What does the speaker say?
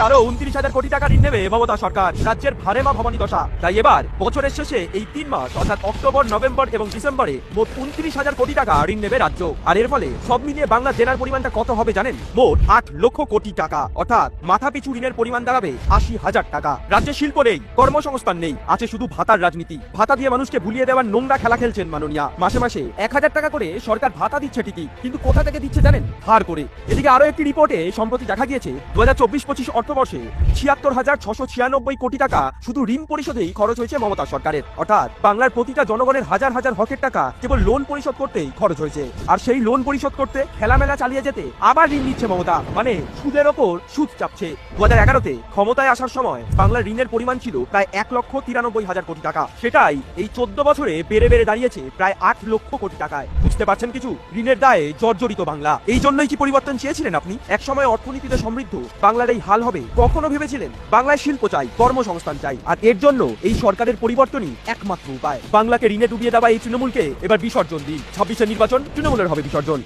আরো 29,000 কোটি টাকা ঋণ নেবে মমতা সরকার। রাজ্যের ভারেমা ভবানী দশা। তাই এবার বছরের শেষে এই 3 মাস অর্থাৎ অক্টোবর, নভেম্বর এবং ডিসেম্বরে মোট 29,000 কোটি টাকা ঋণ নেবে রাজ্য। আর এর ফলে সব মিলিয়ে বাংলা দেনার পরিমাণটা কত হবে জানেন? মোট 8 লক্ষ কোটি টাকা। অর্থাৎ মাথাপিছু ঋণের পরিমাণ দাঁড়াবে 80,000 টাকা। রাজ্যে শিল্প নেই, কর্মসংস্থান নেই, আছে শুধু ভাতার রাজনীতি। ভাতা দিয়ে মানুষকে ভুলিয়ে দেওয়ার নোংরা খেলা খেলছেন মাননীয়া। মাসে মাসে 1000 টাকা করে সরকার ভাতা দিচ্ছে ঠিকই, কিন্তু কোথা থেকে দিচ্ছে জানেন? ধার করে। এদিকে আরো একটি রিপোর্টে সম্প্রতি দেখা গিয়েছে 2024-25 অর্থবর্ষে 76,696 কোটি টাকা শুধু ঋণ পরিশোধেই খরচ হয়েছে মমতা সরকারের। অর্থাৎ বাংলার প্রতিটা জনগণের হাজার হাজার হকের টাকা কেবল লোন পরিশোধ করতেই খরচ হয়েছে। আর সেই লোন পরিশোধ করতে খেলামেলা চালিয়ে যেতে আবার ঋণ নিচ্ছে মমতা, মানে সুদের ওপর সুদ চাপছে। 2011-তে ক্ষমতায় আসার সময় বাংলার ঋণের পরিমাণ ছিল প্রায় 1,93,000 কোটি টাকা। সেটাই এই 14 বছরে বেড়ে বেড়ে দাঁড়িয়েছে প্রায় 8 লক্ষ কোটি টাকায়। বুঝতে পারছেন কিছু? ঋণের দায়ে জর্জরিত বাংলা। এই জন্যই কি পরিবর্তন চেয়েছিলেন আপনি? একসময় অর্থনীতিতে সমৃদ্ধ বাংলার এই হাল হবে কখনো ভেবেছিলেন? বাংলায় শিল্প চাই, কর্মসংস্থান চাই, আর এর জন্য এই সরকারের পরিবর্তনই একমাত্র উপায়। বাংলাকে ঋণে ডুবিয়ে দেওয়া এই তৃণমূলকে এবার বিসর্জন দিন। 26-এর নির্বাচন তৃণমূলের হবে বিসর্জন।